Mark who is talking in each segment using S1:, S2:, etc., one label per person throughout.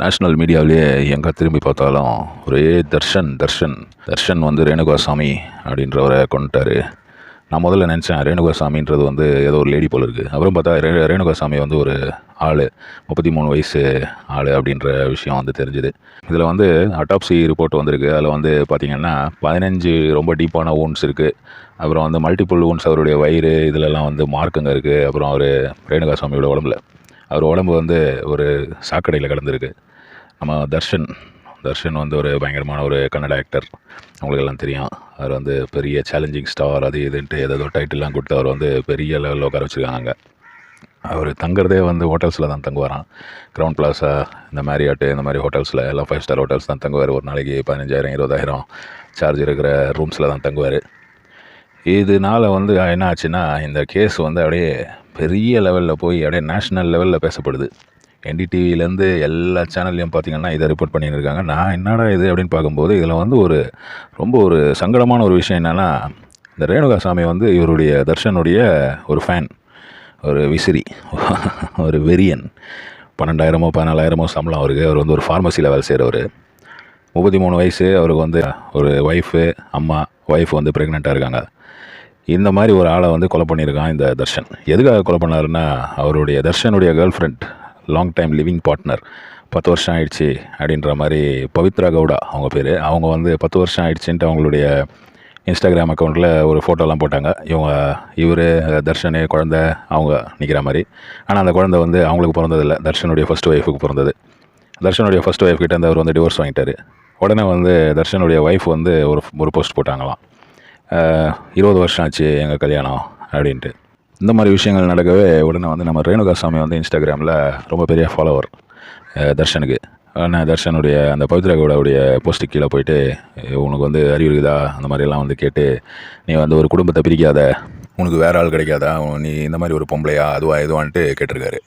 S1: National மீடியாவிலேயே எங்கே திரும்பி பார்த்தாலும் ஒரே தர்ஷன் தர்ஷன் தர்ஷன் வந்து ரேணுகாசாமி அப்படின்றவரை கொண்டுட்டார். நான் முதல்ல நினச்சேன் ரேணுகாசாமின்றது வந்து ஏதோ ஒரு லேடி போல் இருக்குது. அப்புறம் பார்த்தா ரேணுகாசாமி வந்து ஒரு ஆள், 33 வயசு ஆள் அப்படின்ற விஷயம் வந்து தெரிஞ்சுது. இதில் வந்து அட்டாப்சி ரிப்போர்ட் வந்திருக்கு. அதில் வந்து பார்த்திங்கன்னா 15 ரொம்ப டீப்பான ஊன்ஸ் இருக்குது. அப்புறம் வந்து மல்டிபிள் ஊன்ஸ் அவருடைய வயிறு இதிலெல்லாம் வந்து மார்க்குங்க இருக்குது. அப்புறம் அவர் ரேணுகாசாமியோட அவர் உடம்பு வந்து ஒரு சாக்கடையில் கிடந்திருக்கு. நம்ம தர்ஷன் வந்து ஒரு பயங்கரமான ஒரு கன்னட ஆக்டர், அவங்களுக்கு எல்லாம் தெரியும். அவர் வந்து பெரிய சேலஞ்சிங் ஸ்டார் அது இதுன்ட்டு ஏதோ டைட்டில்லாம் கொடுத்து அவர் வந்து பெரிய லெவலில் உட்கார வச்சுருக்காங்க. அவர் தங்குறதே வந்து ஹோட்டல்ஸில் தான் தங்குவாராம். க்ரௌன் பிளாஸா, இந்த மேரியாட்டு, இந்த மாதிரி ஹோட்டல்ஸில் எல்லாம் 5 ஸ்டார் ஹோட்டல்ஸ் தான் தங்குவார். ஒரு நாளைக்கு 15,000 20,000 சார்ஜ் இருக்கிற ரூம்ஸில் தான் தங்குவார். இதனால் வந்து என்ன ஆச்சுன்னா, இந்த கேஸ் வந்து அப்படியே பெரிய லெவலில் போய் அப்படியே நேஷ்னல் லெவலில் பேசப்படுது. என்டிடிவிலேருந்து எல்லா சேனல்லையும் பார்த்திங்கன்னா இதை ரிப்போர்ட் பண்ணியிருக்காங்க. நான் என்னடா இது அப்படின்னு பார்க்கும்போது இதில் வந்து ரொம்ப ஒரு சங்கடமான ஒரு விஷயம் என்னென்னா, இந்த ரேணுகாசாமி வந்து இவருடைய தர்ஷனுடைய ஒரு ஃபேன், ஒரு விசிறி, ஒரு வெறியன். 12,000 14,000 சம்பளம் அவருக்கு. அவர் வந்து ஒரு ஃபார்மசியில் வேலை செய்கிறவர். 33 வயசு. அவருக்கு வந்து ஒரு ஒய்ஃப் வந்து ப்ரெக்னெண்ட்டாக இருக்காங்க. இந்த மாதிரி ஒரு ஆளை வந்து கொலை பண்ணியிருக்கான் இந்த தர்ஷன். எதுக்காக கொலை பண்ணாருன்னா, அவருடைய தர்ஷனுடைய girlfriend, long time living partner, 10 வருஷம் ஆயிடுச்சு அப்படின்ற மாதிரி பவித்ரா கவுடா அவங்க பேர். அவங்க வந்து 10 வருஷம் ஆயிடுச்சுன்ட்டு அவங்களுடைய இன்ஸ்டாகிராம் அக்கௌண்ட்டில் ஒரு ஃபோட்டோலாம் போட்டாங்க. இவர் தர்ஷனு குழந்தை அவங்க நிற்கிற மாதிரி. ஆனால் அந்த குழந்தை வந்து அவங்களுக்கு பிறந்ததில்லை, தர்ஷனுடைய ஃபஸ்ட் ஒய்ஃபுக்கு பிறந்தது. தர்ஷனுடைய ஃபஸ்ட் ஒய்ஃப் கிட்டே அவர் வந்து டிவோர்ஸ் வாங்கிட்டார். உடனே வந்து தர்ஷனுடைய ஒய்ஃப் வந்து ஒரு போஸ்ட் போட்டாங்களாம், 20 வருஷம் ஆச்சு எங்கள் கல்யாணம் அப்படின்ட்டு. இந்த மாதிரி விஷயங்கள் நடக்கவே உடனே வந்து நம்ம ரேணுகாசாமி வந்து இன்ஸ்டாகிராமில் ரொம்ப பெரிய ஃபாலோவர் தர்ஷனுக்கு. ஆனால் தர்ஷனுடைய அந்த பவித்ரா கவுடாவுடைய போஸ்ட்டுக்கு கீழே போயிட்டு, உனக்கு வந்து அறிவு இருக்குதா அந்த மாதிரிலாம் வந்து கேட்டு, நீ வந்து ஒரு குடும்பத்தை பிரிக்காத, உனக்கு வேறு ஆள் கிடைக்காதா, நீ இந்த மாதிரி ஒரு பொம்பளையா இதுவான்ட்டு கேட்டிருக்காரு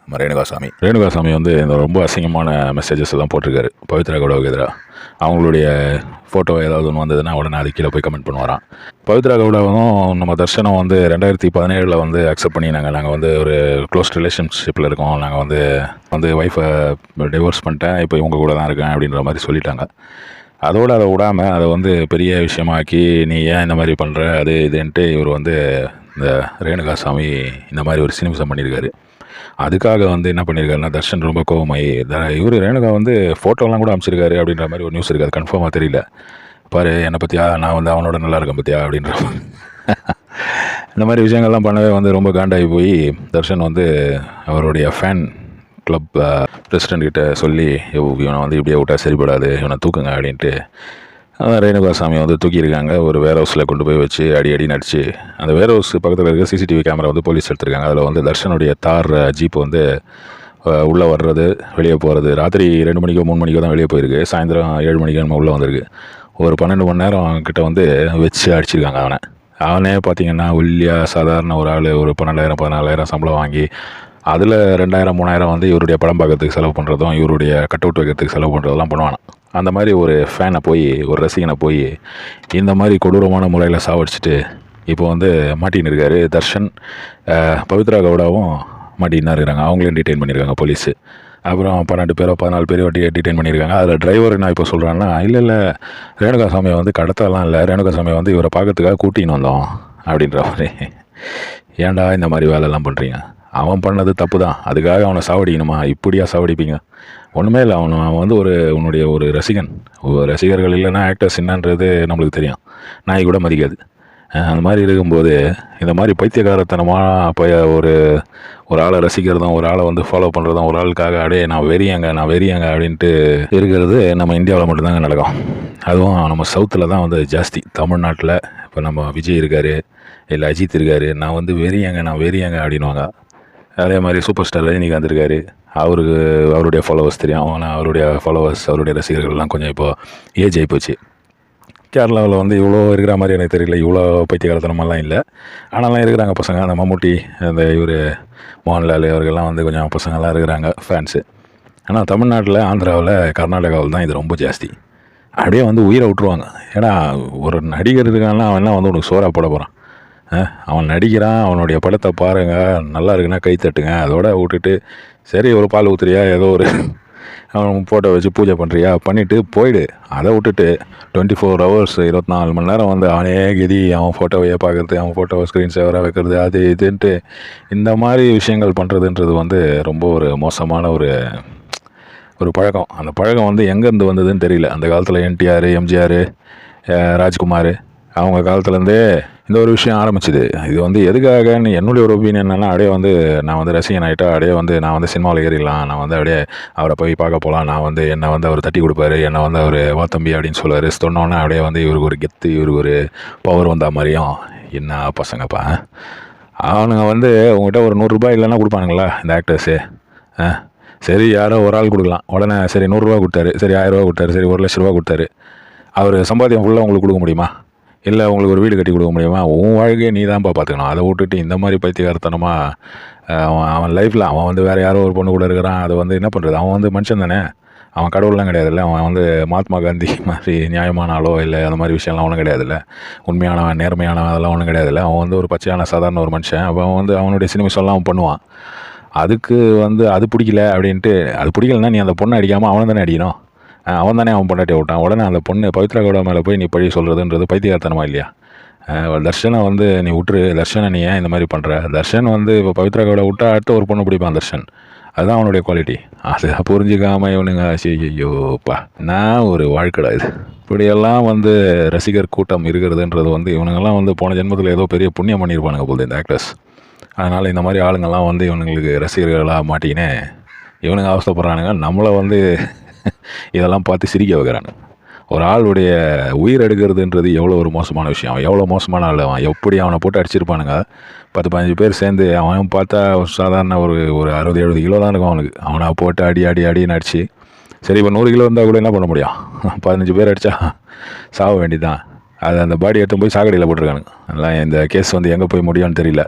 S1: நம்ம ரேணுகாசாமி வந்து இந்த ரொம்ப அசிங்கமான மெசேஜஸ் எல்லாம் போட்டிருக்காரு பவித்ரா கவுடாவுக்கு எதிராக. அவங்களுடைய ஃபோட்டோ ஏதாவது ஒன்று வந்ததுன்னா உடனே அது கீழே போய் கமெண்ட் பண்ணுவாராம். பவித்ரா கவுடாவும் நம்ம தர்ஷனும் வந்து 2017 வந்து அக்செப்ட் பண்ணினாங்க, நாங்கள் வந்து ஒரு க்ளோஸ் ரிலேஷன்ஷிப்பில் இருக்கோம், நாங்கள் வந்து ஒய்ஃபை டிவோர்ஸ் பண்ணிட்டேன், இப்போ இவங்க கூட தான் இருக்கேன் அப்படின்ற மாதிரி சொல்லிட்டாங்க. அதை விடாமல் அதை வந்து பெரிய விஷயமாக்கி, நீ ஏன் இந்த மாதிரி பண்ணுற அது இதுன்ட்டு இவர் வந்து இந்த ரேணுகாசாமி இந்த மாதிரி ஒரு சினிமிசம் பண்ணியிருக்காரு. அதுக்காக வந்து என்ன பண்ணியிருக்காருன்னா, தர்ஷன் ரொம்ப கோவமாயி இவர் ரேணுகா வந்து ஃபோட்டோலாம் கூட அமைச்சிருக்காரு அப்படின்ற மாதிரி ஒரு நியூஸ் இருக்குது. அது கன்ஃபார்மாக தெரியல. பாரு என்னை பற்றியா, நான் வந்து அவனோட நல்லா இருக்கேன் பற்றியா அப்படின்ற இந்த மாதிரி விஷயங்கள்லாம் பண்ணவே வந்து ரொம்ப காண்டாகி போய் தர்ஷன் வந்து அவருடைய ஃபேன் கிளப் பிரசிடென்ட்கிட்ட சொல்லி, இவனை வந்து இப்படியே விட்டா சரிப்படாது, இவனை தூக்குங்க அப்படின்ட்டு ரேணுகாசாமி வந்து தூக்கியிருக்காங்க. ஒரு வேர் ஹவுஸில் கொண்டு போய் வச்சு அடி நடிச்சு, அந்த வேர் ஹவுஸ் பக்கத்தில் இருக்க சிசிடிவி கேமரா வந்து போலீஸ் எடுத்திருக்காங்க. அதில் வந்து தர்ஷனுடைய தார் ஜீப் வந்து உள்ளே வர்றது வெளியே போகிறது, ராத்திரி 2 மணிக்கோ 3 மணிக்கோ தான் வெளியே போயிருக்கு. சாயந்தரம் 7 மணிக்கு நம்ம உள்ளே வந்திருக்கு. ஒரு 12 மணி நேரம் கிட்ட வந்து வச்சு அடிச்சிருக்காங்க அவனே பார்த்திங்கன்னா ஒல்லியாக சாதாரண ஒரு ஆள், ஒரு 12,000 14,000 சம்பளம் வாங்கி அதில் 2,000 3,000 வந்து இவருடைய படம் பார்க்கறதுக்கு செலவு பண்ணுறதும், இவருடைய கட் அவுட் வைக்கிறதுக்கு செலவு பண்ணுறதெல்லாம் பண்ணுவானா. அந்த மாதிரி ஒரு ஃபேனை போய், ஒரு ரசிகனை போய் இந்த மாதிரி கொடூரமான முறையில் சாவடிச்சிட்டு இப்போ வந்து மாட்டின்னு இருக்காரு தர்ஷன். பவித்ரா கவுடாவும் மாட்டின்னு தான் இருக்கிறாங்க. அவங்களையும் டிடெயின் பண்ணியிருக்காங்க போலீஸு. அப்புறம் 12 பேரோ 14 பேரோ டிடெயின் பண்ணியிருக்காங்க. அதில் டிரைவர் என்ன இப்போ சொல்கிறான்னா, இல்லை ரேணுகாசாமியை வந்து கடத்தலாம் இல்லை, ரேணுகாசாமியை வந்து இவரை பார்க்கறதுக்காக கூட்டின்னு வந்தோம் அப்படின்ற மாதிரி. ஏன்டா இந்த மாதிரி வேலைலாம் பண்ணுறீங்க? அவன் பண்ணது தப்பு தான், அதுக்காக அவனை சாவடிக்கணுமா? இப்படியா சாவடிப்பீங்க? ஒன்றுமே இல்லை. அவன் வந்து உன்னுடைய ஒரு ரசிகர்கள் இல்லைன்னா ஆக்டர்ஸ் என்னன்றது நம்மளுக்கு தெரியும். நாய் கூட மதிக்காது. அந்த மாதிரி இருக்கும்போது இந்த மாதிரி பைத்தியக்காரத்தனமாக போய் ஒரு ஆளை ரசிக்கிறதும், ஒரு ஆளை வந்து ஃபாலோ பண்ணுறதும், ஒரு ஆளுக்காக அடே நான் வெறியங்க அப்படின்ட்டு இருக்கிறது நம்ம இந்தியாவில் மட்டும்தாங்க நடக்கும். அதுவும் நம்ம சவுத்தில் தான் வந்து ஜாஸ்தி. தமிழ்நாட்டில் இப்போ நம்ம விஜய் இருக்கார், இல்லை அஜித் இருக்கார், நான் வந்து வெறியங்க அப்படின்வாங்க. அதே மாதிரி சூப்பர் ஸ்டார் ரஜினிகாந்த் இருக்கார், அவருடைய ஃபாலோவர்ஸ் தெரியும். ஆனால் அவருடைய ரசிகர்கள்லாம் கொஞ்சம் இப்போது ஏஜ் ஆகிப்போச்சு. கேரளாவில் வந்து இவ்வளோ இருக்கிற மாதிரி எனக்கு தெரியல, இவ்வளோ பைத்தியகாரத்தனமெல்லாம் இல்லை. ஆனாலும் இருக்கிறாங்க பசங்க. அந்த மம்முட்டி, அந்த மோகன்லால் அவர்கள்லாம் வந்து கொஞ்சம் பசங்கள்லாம் இருக்கிறாங்க ஃபேன்ஸு. ஆனால் தமிழ்நாட்டில், ஆந்திராவில், கர்நாடகாவில் தான் இது ரொம்ப ஜாஸ்தி. அப்படியே வந்து உயிரை விட்டுருவாங்க. ஏன்னா ஒரு நடிகர் இருக்கான்னா அவன்லாம் வந்து உனக்கு சோறா போட போகிறான். அவன் நடிக்கிறான், அவனுடைய படத்தை பாருங்கள், நல்லா இருக்குன்னா கை தட்டுங்க. அதோட விட்டுட்டு சரி ஒரு பால் ஊற்றுறியா, ஏதோ ஒரு அவன் ஃபோட்டோ வச்சு பூஜை பண்ணுறியா பண்ணிவிட்டு போயிடு. அதை விட்டுட்டு 24 ஹவர்ஸ் 24 மணி நேரம் வந்து அவனே கதி அவன் ஃபோட்டோவையே பார்க்குறது, அவன் ஃபோட்டோவை ஸ்க்ரீன் சேவராக வைக்கிறது, அது இதுன்ட்டு இந்த மாதிரி விஷயங்கள் பண்ணுறதுன்றது வந்து ரொம்ப ஒரு மோசமான ஒரு பழக்கம். அந்த பழக்கம் வந்து எங்கேருந்து வந்ததுன்னு தெரியல. அந்த காலத்தில் என்டிஆர், எம்ஜிஆர், ராஜ்குமார் அவங்க காலத்துலேருந்தே இந்த ஒரு விஷயம் ஆரம்பிச்சுது. இது வந்து எதுக்காகன்னு என்னுடைய ஒரு ஒப்பீனியன் என்னென்னா, அப்படியே வந்து நான் வந்து ரசிகன் ஆகிட்டா அப்படியே வந்து நான் வந்து சினிமாவில் ஏறிடலாம், நான் வந்து அப்படியே அவரை போய் பார்க்க போகலாம், நான் வந்து என்னை வந்து அவர் தட்டி கொடுப்பாரு, என்னை வந்து அவர் வாத்தம்பி அப்படின்னு சொல்லுவார். சொன்னோன்னே அப்படியே வந்து இவருக்கு ஒரு கெத்து, இவருக்கு ஒரு பவர் வந்த மாதிரியும். என்ன பசங்கப்பா அவனுங்க வந்து உங்கள்கிட்ட ஒரு 100 ரூபாய் இல்லைன்னா கொடுப்பானுங்களா இந்த ஆக்டர்ஸு? சரி யாரோ ஒரு ஆள் கொடுக்கலாம், உடனே சரி 100 ரூபா கொடுத்தாரு, சரி 1000 ரூபா கொடுத்தாரு, சரி 1,00,000 ரூபா கொடுத்தாரு. அவர் சம்பாத்தியம் ஃபுல்லாக உங்களுக்கு கொடுக்க முடியுமா? இல்லை உங்களுக்கு ஒரு வீடு கட்டி கொடுக்க முடியுமா? உன் வாழ்க்கையை நீ தான்ப்பா பார்த்துக்கணும். அதை விட்டுட்டு இந்த மாதிரி பைத்தியகாரத்தனமாக அவன் லைஃப்பில் அவன் வந்து வேறு யாரோ ஒரு பொண்ணு கூட இருக்கிறான். அது வந்து என்ன பண்ணுறது? அவன் வந்து மனுஷன் தானே, அவன் கடவுள்லாம் கிடையாதுல்ல. அவன் வந்து மகாத்மா காந்தி மாதிரி நியாயமான ஆளோ இல்லை அந்த மாதிரி விஷயம்லாம் ஒன்றும் கிடையாதுல்ல. உண்மையானவன் நேர்மையானவன் அதெல்லாம் ஒன்றும் கிடையாதுல்ல. அவன் வந்து ஒரு பச்சையான சாதாரண ஒரு மனுஷன். அப்போ அவன் வந்து அவனுடைய சினிமிஷம்லாம் அவன் பண்ணுவான். அதுக்கு வந்து அது பிடிக்கல அப்படின்ட்டு, அது பிடிக்கலன்னா நீ அந்த பொண்ணை அடிக்காமல் அவனை தானே அடிக்கணும். அவன் தானே அவன் பொண்டாட்டியை விட்டான். உடனே அந்த பொண்ணு பவித்ரா கவுடா மேலே போய் நீ பழி சொல்கிறதுன்றது பைத்தியகாரத்தனமா இல்லையா? தர்ஷனை வந்து நீ விட்டுரு. தர்ஷனை நீ ஏன் இந்த மாதிரி பண்ணுற? தர்ஷன் வந்து இப்போ பவித்ரா கவுடா விட்டா அடுத்த ஒரு பொண்ணு பிடிப்பான் தர்ஷன். அதுதான் அவனுடைய குவாலிட்டி. அதை புரிஞ்சிக்காமல் இவனுங்க ஐயோப்பா நான் ஒரு வாழ்க்கடா இது. இப்படியெல்லாம் வந்து ரசிகர் கூட்டம் இருக்கிறதுன்றது வந்து இவனுங்கெல்லாம் வந்து போன ஜென்மத்தில் ஏதோ பெரிய புண்ணியம் பண்ணியிருப்பானுங்க போகுது இந்த ஆக்டர்ஸ். அதனால் இந்த மாதிரி ஆளுங்கள்லாம் வந்து இவனுங்களுக்கு ரசிகர்களாக மாட்டிக்கினே இவனுங்க அவஸ்தைப்படுறானுங்க. நம்மளை வந்து இதெல்லாம் பார்த்து சிரிக்க வைக்கிறானுங்க. ஒரு ஆளுடைய உயிர் எடுக்கிறதுன்றது எவ்வளோ ஒரு மோசமான விஷயம். அவன் எவ்வளோ மோசமான ஆள், அவன் எப்படி அவனை போட்டு அடிச்சிருப்பானுங்க. 10-15 பேர் சேர்ந்து அவன் பார்த்தா சாதாரண ஒரு 60-70 கிலோ தான் இருக்கும் அவனுக்கு. அவனை போட்டு அடின்னு அடிச்சு சரி இப்போ 100 கிலோ இருந்தால் கூட என்ன பண்ண முடியும்? 15 பேர் அடித்தா சாக வேண்டியதுதான். அது அந்த பாடி எடுத்து போய் சாக்கடையில் போட்டிருக்கானுங்க. அதெல்லாம் இந்த கேஸ் வந்து எங்கே போய் முடியும்னு தெரியல.